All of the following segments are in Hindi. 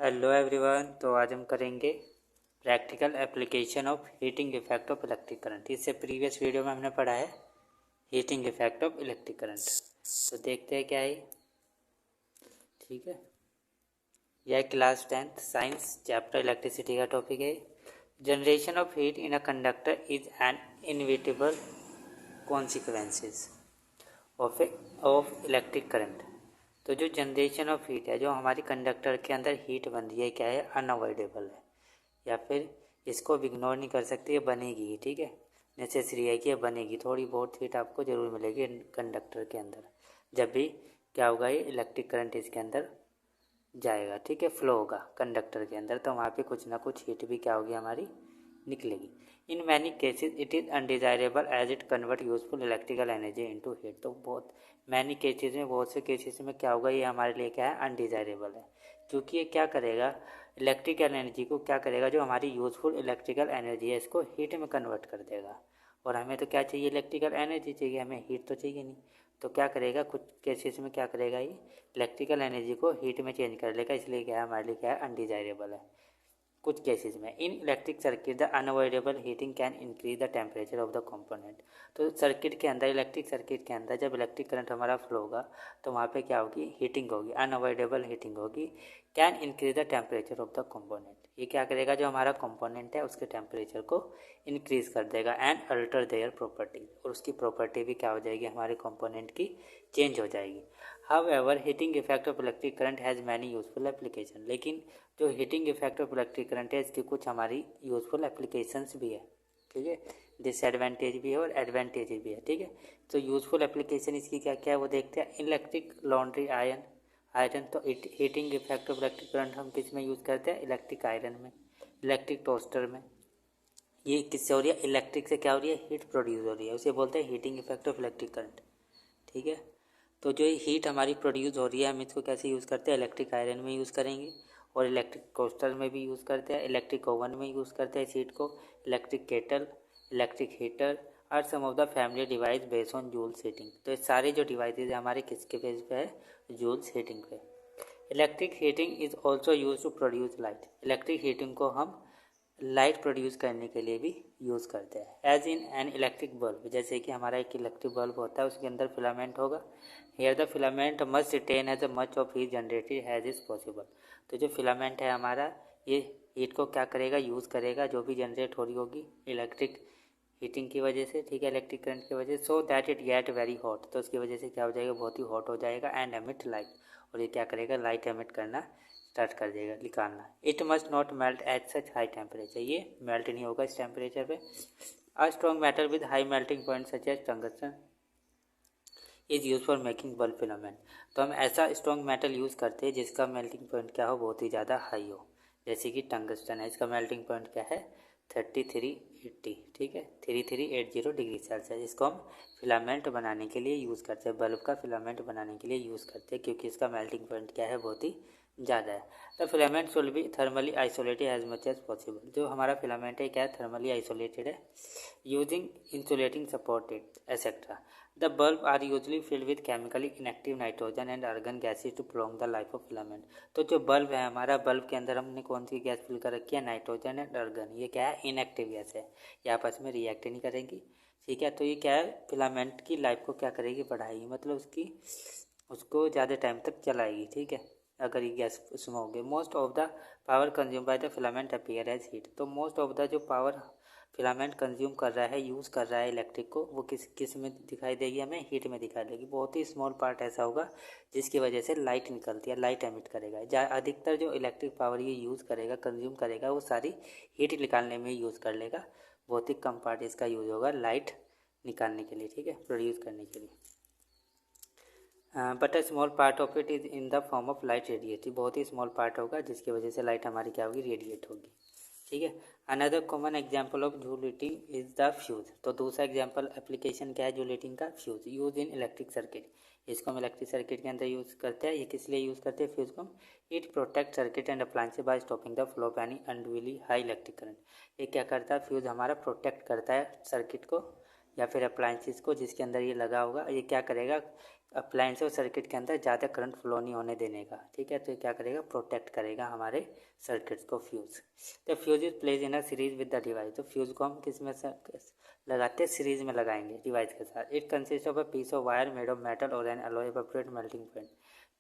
Hello everyone. तो आज हम करेंगे practical application of heating effect of electric current. इससे प्रीवियस वीडियो में हमने पढ़ा है heating effect of electric current. तो देखते हैं क्या है। ठीक है, यह class 10th science chapter electricity का टॉपिक है। Generation of heat in a conductor is an inevitable consequences of electric current. तो जो जनरेशन ऑफ हीट है, जो हमारी कंडक्टर के अंदर हीट बन रही है, क्या है, अनअवॉइडेबल है, या फिर इसको इग्नोर नहीं कर सकते, ये बनेगी ही। ठीक है, नेसेसरी है कि ये बनेगी। थोड़ी बहुत हीट आपको ज़रूर मिलेगी कंडक्टर के अंदर, जब भी क्या होगा, ये इलेक्ट्रिक करंट इसके अंदर जाएगा। ठीक है, फ्लो होगा कंडक्टर के अंदर, तो वहाँ पे कुछ ना कुछ हीट भी क्या होगी, हमारी निकलेगी। In many cases it is undesirable as it convert useful electrical energy into heat. तो बहुत मैनी केसेस में, बहुत से केसेस में क्या होगा, ये हमारे लिए क्या है, अनडिजायरेबल है, क्योंकि ये क्या करेगा, इलेक्ट्रिकल एनर्जी को क्या करेगा, जो हमारी यूजफुल इलेक्ट्रिकल एनर्जी है, इसको हीट में कन्वर्ट कर देगा। और हमें तो क्या चाहिए, इलेक्ट्रिकल एनर्जी चाहिए, हमें हीट तो चाहिए नहीं। तो क्या करेगा, कुछ केसेस में क्या करेगा, ये इलेक्ट्रिकल एनर्जी को हीट में चेंज कर लेगा, इसलिए क्या है, हमारे लिए क्या है, अनडिजायरेबल है। कुछ केसेस में इन electric circuit the unavoidable heating can increase the temperature of the component. तो सर्किट के अंदर, इलेक्ट्रिक सर्किट के अंदर जब इलेक्ट्रिक करंट हमारा फ्लो होगा, तो वहाँ पे क्या होगी, हीटिंग होगी, अनअवॉइडेबल हीटिंग होगी। Can increase the temperature of the component. ये क्या करेगा, जो हमारा कंपोनेंट है उसके टेम्परेचर को इंक्रीज कर देगा। एंड अल्टर देयर प्रॉपर्टी, और उसकी प्रॉपर्टी भी क्या हो जाएगी, हमारे कंपोनेंट की चेंज हो जाएगी। However heating effect of electric current has many useful application. लेकिन जो heating effect of electric current है, इसकी कुछ हमारी यूजफुल एप्लीकेशंस भी है। ठीक है, डिसएडवांटेज भी है और एडवांटेज भी है। ठीक है, तो यूजफुल एप्लीकेशन इसकी क्या क्या है, वो देखते हैं। इलेक्ट्रिक लॉन्ड्री आयरन आयरन तो heating effect of electric current हम किस में यूज़ करते हैं, इलेक्ट्रिक आयरन में, इलेक्ट्रिक टोस्टर में। ये किससे हो रही है, इलेक्ट्रिक से क्या हो रही है, हीट प्रोड्यूस हो रही है, उसे बोलते हैं heating effect of electric current. ठीक है, तो जो हीट हमारी प्रोड्यूस हो रही है, हम इसको कैसे यूज़ करते हैं, इलेक्ट्रिक आयरन में यूज़ करेंगे, और इलेक्ट्रिक कोस्टर में भी यूज़ करते हैं, इलेक्ट्रिक ओवन में यूज़ करते हैं इस हीट को, इलेक्ट्रिक केटल, इलेक्ट्रिक हीटर और some of the family device based on Joule's heating. तो ये सारे जो डिवाइसेज है हमारे किसके बेस पे है, जूल्स हीटिंग पे। Electric heating is also use to produce light. Electric heating को हम लाइट प्रोड्यूस करने के लिए भी यूज़ करते हैं। As in an electric bulb, जैसे कि हमारा एक इलेक्ट्रिक बल्ब होता है, उसके अंदर फिलामेंट होगा। Here the filament must retain as much of heat generated as is possible. तो जो फिलामेंट है हमारा, ये हीट को क्या करेगा, यूज़ करेगा, जो भी जनरेट हो रही होगी इलेक्ट्रिक हीटिंग की वजह से। ठीक है, इलेक्ट्रिक करंट की वजह से, so that it get very hot. तो उसकी वजह से क्या हो जाएगा, बहुत ही हॉट हो जाएगा। एंड एमिट लाइट, और ये क्या करेगा, लाइट एमिट करना स्टार्ट कर देगा, निकालना। It must not melt at such high temperature, ये मेल्ट नहीं होगा इस टेम्परेचर पे। A strong metal with high melting point such as tungsten is use for making bulb filament. तो हम ऐसा स्ट्रॉन्ग मेटल यूज़ करते हैं जिसका मेल्टिंग पॉइंट क्या हो, बहुत ही ज़्यादा हाई हो। जैसे कि टंगस्टन है, इसका मेल्टिंग पॉइंट क्या है, 3380। ठीक है, 3380 डिग्री सेल्सियस। इसको हम फिलामेंट बनाने के लिए यूज़ करते हैं, बल्ब का फिलामेंट बनाने के लिए यूज़ करते हैं, क्योंकि इसका मेल्टिंग पॉइंट क्या है, बहुत ही ज़्यादा है। The filament should be thermally isolated as much as possible. जो हमारा फिलामेंट है क्या है, थर्मली आइसोलेटेड है, using insulating supported etcetera. The bulb are usually filled with chemically inactive nitrogen and argon gases to prolong the life of filament। तो जो बल्ब है हमारा, बल्ब के अंदर हमने कौन सी गैस फिल कर रखी है, नाइट्रोजन एंड अर्गन। ये क्या है, इनएक्टिव गैस है, ये आपस में रिएक्ट नहीं करेंगी। ठीक है, तो ये क्या है, फिलामेंट की लाइफ को क्या करेगी, बढ़ाएगी, मतलब उसको ज़्यादा टाइम तक चलाएगी। ठीक है, अगर ये गैस उसमें होगी। Most of the power consume by the filament appear as heat. तो मोस्ट ऑफ द जो पावर फिलामेंट कंज्यूम कर रहा है, यूज़ कर रहा है इलेक्ट्रिक को, वो किस किस में दिखाई देगी, हमें हीट में दिखाई देगी। बहुत ही स्मॉल पार्ट ऐसा होगा जिसकी वजह से लाइट निकलती है, लाइट एमिट करेगा। अधिकतर जो इलेक्ट्रिक पावर ये यूज़ करेगा, कंज्यूम करेगा, वो सारी हीट निकालने में यूज़ कर लेगा। बहुत ही कम पार्ट इसका यूज़ होगा लाइट निकालने के लिए, ठीक है, प्रोड्यूस करने के लिए। But a small part of it is in the form of light radiative. बहुत ही स्मॉल पार्ट होगा जिसकी वजह से लाइट हमारी क्या होगी, रेडिएट होगी। ठीक है, another common example of joule heating is the fuse. तो दूसरा एग्जाम्पल एप्लीकेशन क्या है जूल हीटिंग का, fuse. Use in electric circuit, इसको हम इलेक्ट्रिक सर्किट के अंदर यूज़ करते हैं। ये किस लिए यूज़ करते हैं फ्यूज को हम, it protect circuit and appliances by stopping the flow of any unduly high electric current. ये क्या करता है, फ्यूज हमारा प्रोटेक्ट करता है सर्किट को या फिर अप्लायंसेस को जिसके अंदर ये लगा होगा। ये क्या करेगा, अप्लायंस और सर्किट के अंदर ज़्यादा करंट फ्लो नहीं होने देने का, ठीक है। तो ये क्या करेगा, प्रोटेक्ट करेगा हमारे सर्किट्स को। Fuse, the fuse is place in a series with the device. तो फ्यूज़ को हम किस में लगाते हैं, सीरीज में लगाएंगे डिवाइस के साथ। It consist of a piece of wire made of metal और an alloy appropriate melting point.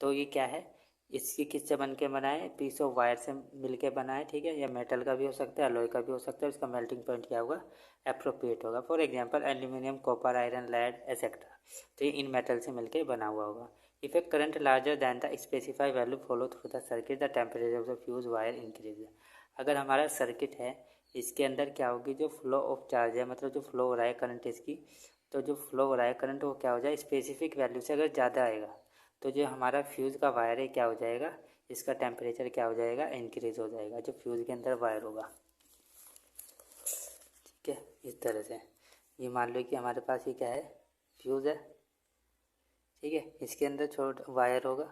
तो ये क्या है, इसकी किससे बन के बना है, पीस ऑफ वायर से मिल के बना है, ठीक है। या मेटल का भी हो सकता है, अलॉय का भी हो सकता है। इसका मेल्टिंग पॉइंट क्या होगा, एप्रोप्रिएट होगा। For example aluminium, copper, iron, lead etcetera. तो ये इन मेटल से मिलकर बना हुआ होगा। If a current larger than the specified value flow through the circuit, the temperature of the fuse wire increase. अगर हमारा सर्किट है, इसके अंदर क्या होगी, जो फ्लो ऑफ चार्ज है, मतलब जो फ्लो हो रहा है करंट इसकी, तो जो फ्लो हो रहा है करंट वो क्या हो जाए, स्पेसिफिक वैल्यू से अगर ज़्यादा आएगा तो जो हमारा फ्यूज़ का वायर है क्या हो जाएगा, इसका टेम्परेचर क्या हो जाएगा, इंक्रीज हो जाएगा, जो फ्यूज़ के अंदर वायर होगा, ठीक है। इस तरह से ये मान लो कि हमारे पास ये क्या है, फ्यूज़ है, ठीक है। इसके अंदर छोटा वायर होगा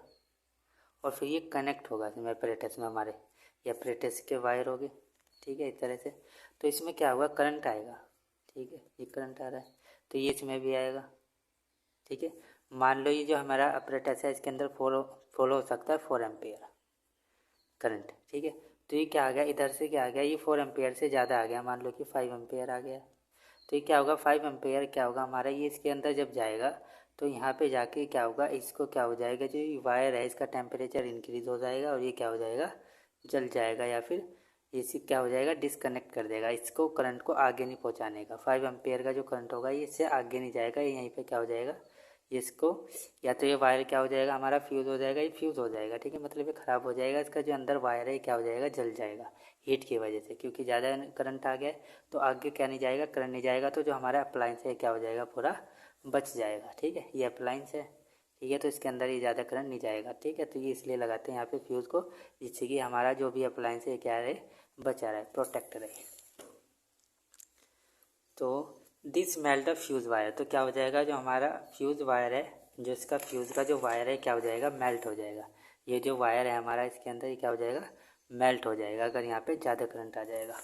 और फिर ये कनेक्ट होगा इसमें एपरेटस में हमारे, ये एपरेटस के वायर होंगे, ठीक है, इस तरह से। तो इसमें क्या होगा, करंट आएगा, ठीक है। ये करंट आ रहा है तो ये इसमें भी आएगा, ठीक है। मान लो ये जो हमारा अपरेटस है इसके अंदर फॉलो हो सकता है 4 एम्पियर करंट, ठीक है। तो ये क्या आ गया, इधर से क्या आ गया, ये 4 एम्पियर से ज़्यादा आ गया, मान लो कि 5 एम्पियर आ गया। तो ये क्या होगा, 5 एम्पियर क्या होगा हमारा, ये इसके अंदर जब जाएगा तो यहाँ पे जाके क्या होगा, इसको क्या हो जाएगा, जो ये वायर है इसका टेम्परेचर इंक्रीज़ हो जाएगा और ये क्या हो जाएगा, जल जाएगा, या फिर इसी क्या हो जाएगा, डिसकनेक्ट कर देगा इसको, करंट को आगे नहीं पहुँचाने का। 5 एम्पियर का जो करंट होगा ये इससे आगे नहीं जाएगा, ये यहीं पे क्या हो जाएगा, इसको, या तो ये वायर क्या हो जाएगा हमारा, फ्यूज़ हो जाएगा, ये फ्यूज़ हो जाएगा, ठीक है। मतलब ये ख़राब हो जाएगा, इसका जो अंदर वायर है क्या हो जाएगा, जल जाएगा हीट की वजह से, क्योंकि ज़्यादा करंट आ गया है तो आगे क्या नहीं जाएगा, करंट नहीं जाएगा, तो जो हमारा अप्लायंस है क्या हो जाएगा, पूरा बच जाएगा, ठीक है। ये अप्लायंस है, ठीक है, तो इसके अंदर ये ज़्यादा करंट नहीं जाएगा, ठीक है। तो ये इसलिए लगाते हैं यहाँ पे फ्यूज़ को, जिससे कि हमारा जो भी अप्लायंस है क्या रहे, बचा रहे, प्रोटेक्ट रहे। तो this melt the fuse wire, तो क्या हो जाएगा, जो हमारा फ्यूज़ वायर है, जो इसका फ्यूज़ का जो वायर है क्या हो जाएगा, मेल्ट हो जाएगा। ये जो वायर है हमारा इसके अंदर ये क्या हो जाएगा, मेल्ट हो जाएगा, अगर यहाँ पे ज़्यादा करंट आ जाएगा।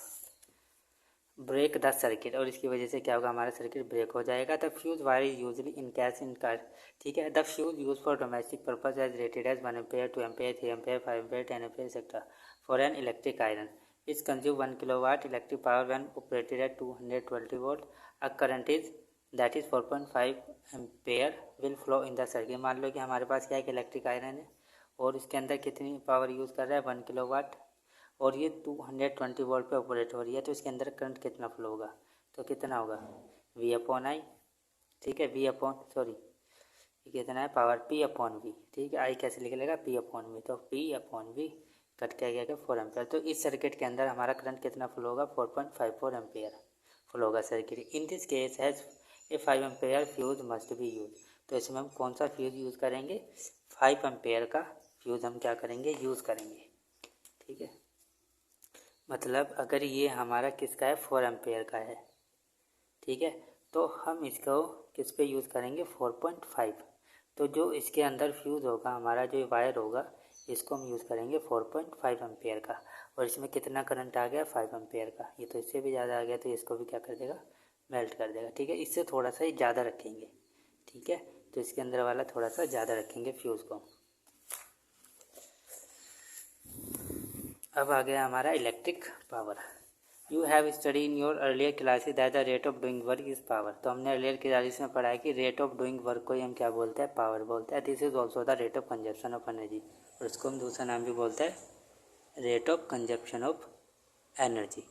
ब्रेक द सर्किट, और इसकी वजह से क्या होगा, हमारा सर्किट ब्रेक हो जाएगा। The fuse wire is usually encased in car, ठीक है। The fuse use for domestic purpose as rated as 1 ampere, 2 ampere, 3 ampere, 5 ampere, 10 ampere etcetera for an electric iron. It's consume 1 kilowatt electric power when operated at 220 volt. A current is that is 4.5 ampere will flow in the circuit. मान लो कि हमारे पास क्या है, इलेक्ट्रिक आयरन है और इसके अंदर कितनी पावर यूज़ कर रहा है, 1 किलोवाट, और ये 220 वोल्ट पे ऑपरेट हो रही है। तो इसके अंदर करंट कितना फ्लो होगा, तो कितना होगा, V अपॉन आई, ठीक है। V अपॉन सॉरी ये कितना है, पावर P अपॉन V, ठीक है। आई कैसे निकलेगा, P अपॉन V, तो P अपॉन V कट के गया क्या, 4 एम्पेयर। तो इस सर्किट के अंदर हमारा करंट कितना फ्लो होगा, 4.54 एम्पेयर फ्लो होगा circuit. In this case has a 5 ampere fuse must be use. तो इसमें हम कौन सा फ्यूज़ यूज़ करेंगे, 5 एम्पेयर का फ्यूज़ हम क्या करेंगे, यूज़ करेंगे, ठीक है। मतलब अगर ये हमारा किसका है, 4 एम्पेयर का है, ठीक है, तो हम इसको किस पे यूज़ करेंगे, 4.5। तो जो इसके अंदर फ्यूज़ होगा हमारा, जो वायर होगा, इसको हम यूज़ करेंगे 4.5 एम्पेयर का। और इसमें कितना करंट आ गया, 5 एम्पेयर का। ये तो इससे भी ज़्यादा आ गया, तो इसको भी क्या कर देगा, मेल्ट कर देगा, ठीक है। इससे थोड़ा सा ही ज़्यादा रखेंगे, ठीक है। तो इसके अंदर वाला थोड़ा सा ज़्यादा रखेंगे फ्यूज़ को। अब आ गया हमारा electric power. You have study in your earlier classes that the rate of doing work is power. तो हमने अर्लियर क्लासेस में पढ़ा है कि रेट ऑफ डूइंग वर्क को ही हम क्या बोलते हैं, पावर बोलते हैं। This is also the rate of consumption of energy, और इसको हम दूसरा नाम भी बोलते हैं rate of consumption of energy,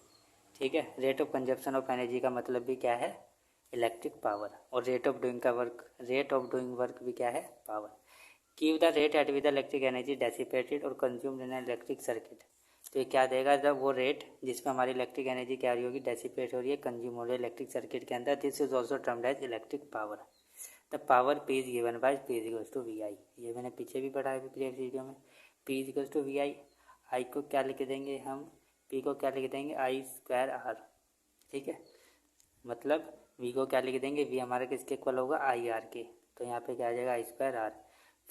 ठीक है। Rate of consumption of energy का मतलब भी क्या है, इलेक्ट्रिक पावर, और रेट ऑफ डूइंग का work, rate of doing work भी क्या है, power. Keep the rate at with electric energy dissipated और कंज्यूम्ड इन इलेक्ट्रिक सर्किट। तो ये क्या देगा, जब वो रेट जिसमें हमारी इलेक्ट्रिक एनर्जी क्या रही होगी, डेसिपेट हो रही है, कंज्यूम हो रही है इलेक्ट्रिक सर्किट के अंदर। This is also termed as electric power. The power P is given by P is equals to V I. ये मैंने पीछे भी पढ़ा है प्रीवियस वीडियो में। P is equals to V I. I को क्या लिख देंगे हम, P को क्या लिख देंगे, आई स्क्वायर आर, ठीक है। मतलब V को क्या लिख देंगे, V हमारा किसके इक्वल होगा, आई आर के। तो यहाँ पे क्या आ जाएगा, आई स्क्वायर आर।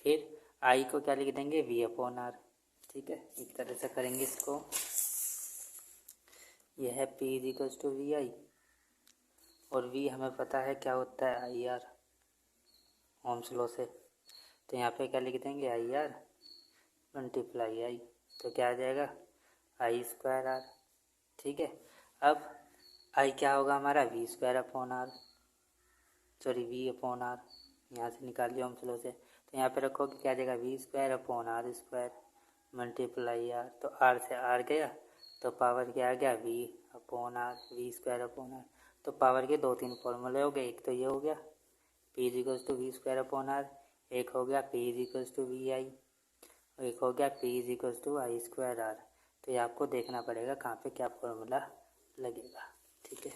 फिर आई को क्या लिख देंगे, V अपॉन आर, ठीक है। इस तरह से करेंगे इसको। यह है P is equals to V I, और V हमें पता है क्या होता है, आई आर, ओम्स लॉ से, तो यहाँ पे क्या लिख देंगे आई आर मल्टीप्लाई आई, तो क्या आ जाएगा आई स्क्वायर आर। ठीक है, अब आई क्या होगा हमारा V square upon R, sorry V upon R, यहाँ से निकाल लिया हम स्लो से, तो यहाँ पे रखोगे क्या आ जाएगा V square upon R square multiply R, तो आर से आर गया तो पावर क्या आ गया V upon R, V square upon R. तो पावर के दो तीन फॉर्मूले हो गए, एक तो ये हो गया P is equals to V square upon R, एक हो गया P is equals to V I, एक हो गया P is equals to I square R. तो ये आपको देखना पड़ेगा कहाँ पे क्या फॉर्मूला लगेगा। ठीक है,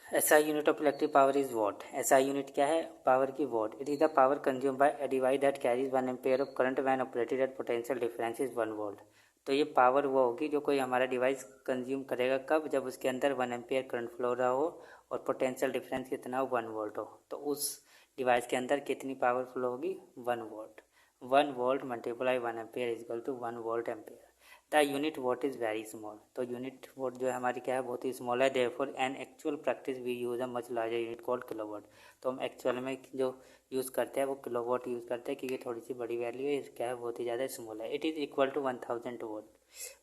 SI unit of electric power is what. SI unit क्या है पावर की, what. It is the power consume bye a device that carries 1 ampere of current when operated eight potential difference is 1 volt. तो ये पावर वो होगी जो कोई हमारा डिवाइस कंज्यूम करेगा, कब, जब उसके अंदर 1 एम्पेयर करंट फ्लो रहा हो और पोटेंशियल डिफरेंस कितना हो 1 वोल्ट हो, तो उस डिवाइस के अंदर कितनी पावर फ्लो होगी 1 volt. 1 volt multiply 1 ampere is equal to 1 volt ampere. The unit watt is very small. तो यूनिट वॉट जो है हमारी क्या है बहुत ही स्मॉल है, therefore in actual practice we use a much larger unit called kilowatt. तो हम एक्चुअल में जो यूज़ करते हैं वो किलोवाट यूज़ करते हैं क्योंकि थोड़ी सी बड़ी वैल्यू है, क्या है बहुत ही ज़्यादा स्मॉल है। It is equal to 1000 watt.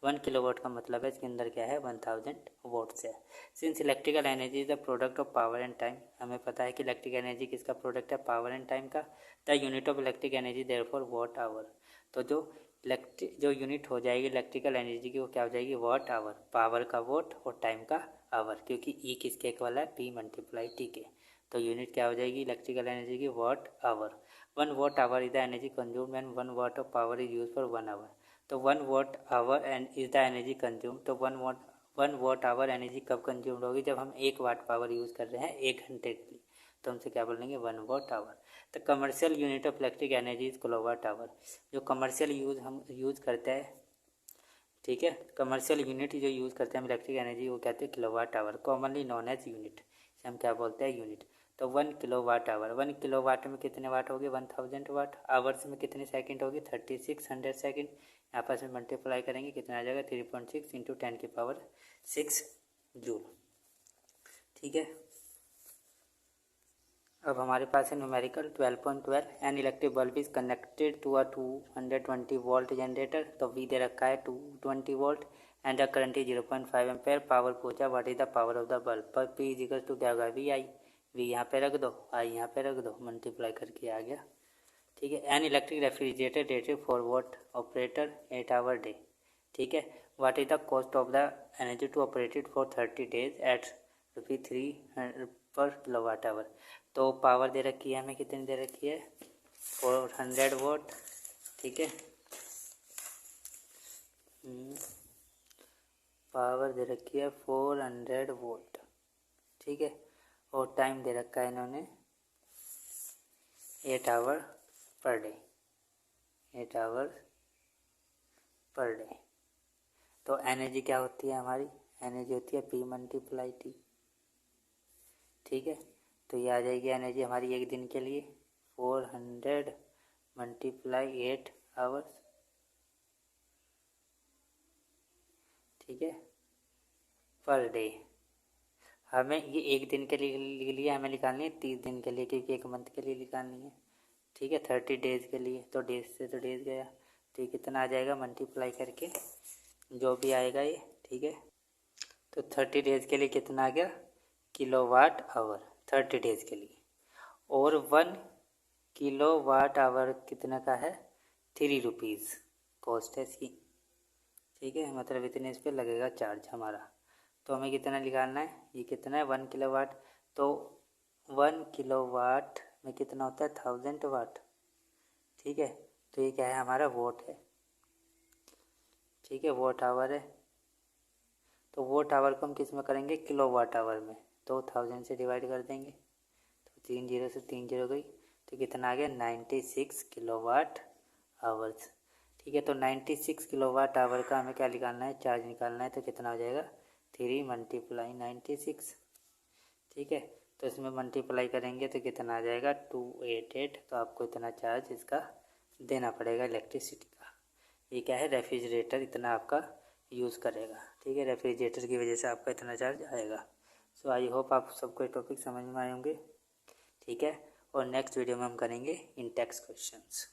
1 kilowatt का मतलब है इसके अंदर क्या है 1000 वोट्स है। Since electrical energy is the product of power and time, हमें पता है कि इलेक्ट्रिक एनर्जी किसका प्रोडक्ट है पावर एंड टाइम का। The unit of electric energy therefore watt hour. तो जो यूनिट हो जाएगी इलेक्ट्रिकल एनर्जी की वो क्या हो जाएगी वॉट आवर, पावर का वॉट और टाइम का आवर, क्योंकि ई किसके इक्वल है पी मल्टीप्लाई टी के। तो यूनिट क्या हो जाएगी इलेक्ट्रिकल एनर्जी की watt hour. 1 watt hour is the energy consumed when 1 watt of power is use for 1 hour. तो 1 watt hour and is the energy consume, तो 1 वॉट आवर एनर्जी कब कंज्यूम्ड होगी जब हम 1 वाट पावर यूज़ कर रहे हैं 1 घंटे के लिए, तो हमसे क्या बोलेंगे 1 watt hour. The commercial unit of electric energy is kilowatt hour. जो कमर्शियल हम यूज़ करते हैं, ठीक है, कमर्शियल यूनिट जो यूज़ करते हैं हम इलेक्ट्रिक एनर्जी वो कहते हैं kilowatt hour, commonly known as unit, इसे हम क्या बोलते हैं यूनिट। तो 1 किलोवाट आवर, 1 किलोवाट में कितने वाट होगी 1000 वाट, आवर्स में कितने सेकंड होगी 3600 सेकंड, आपस में मल्टीप्लाई करेंगे कितना आ जाएगा 3.6 इंटू 10⁶ जूल। ठीक है, अब हमारे पास है numerical 12.12 an electric bulb is connected to a 220 volt generator. तो वी दे रखा है 220 volt and the current is 0.5 ampere. Power पूछा what is the power of the bulb, पर पी इज इक्वल टू क्या होगा वी आई, वी यहाँ पे रख दो आई यहाँ पे रख दो मल्टीप्लाई करके आ गया। ठीक है, an electric refrigerator rated 4 watt operator 8 hour day. ठीक है, what is the cost of the energy to operated for 30 days at ₹3 per kilowatt hour. तो पावर दे रखी है हमें कितनी दे रखी है 400 वोट। ठीक है, पावर दे रखी है 400 वोट। ठीक है, और टाइम दे रखा है इन्होंने 8 hour per day, 8 hour per day. तो एनर्जी क्या होती है हमारी, एनर्जी होती है पी मल्टीप्लाई टी। ठीक है, तो ये आ जाएगी एनर्जी हमारी एक दिन के लिए 400 मल्टीप्लाई 8 आवर्स। ठीक है, पर डे। हमें ये एक दिन के लिए हमें निकालनी है, 30 दिन के लिए क्योंकि एक मंथ के लिए निकालनी है। ठीक है, 30 डेज के लिए, तो डेज से तो डेज गया, तो ये कितना आ जाएगा मल्टीप्लाई करके जो भी आएगा ये। ठीक है, तो 30 डेज के लिए कितना आ गया किलोवाट आवर 30 डेज के लिए, और 1 किलोवाट आवर कितना का है ₹3 कॉस्ट है इसकी। ठीक है, मतलब इतने इस पर लगेगा चार्ज हमारा। तो हमें कितना निकालना है, ये कितना है 1 किलोवाट, तो 1 किलोवाट में कितना होता है 1000 वाट। ठीक है, तो ये क्या है हमारा वोट है। ठीक है, वोट आवर है, तो वोट आवर को हम किस में करेंगे किलोवाट आवर में, तो 1000 से डिवाइड कर देंगे, तो 3 0 से 3 0 गई, तो कितना आ गया 96 किलोवाट आवर्स। ठीक है, तो 96 किलोवाट आवर का हमें क्या निकालना है चार्ज निकालना है, तो कितना हो जाएगा 3 मल्टीप्लाई 96। ठीक है, तो इसमें मल्टीप्लाई करेंगे तो कितना आ जाएगा 288। तो आपको इतना चार्ज इसका देना पड़ेगा इलेक्ट्रिसिटी का। ये क्या है रेफ्रिजरेटर इतना आपका यूज़ करेगा। ठीक है, रेफ्रिजरेटर की वजह से आपका इतना चार्ज आएगा। सो आई होप आप सबको ये टॉपिक समझ में आए होंगे। ठीक है, और नेक्स्ट वीडियो में हम करेंगे इन टेक्स्ट क्वेश्चंस।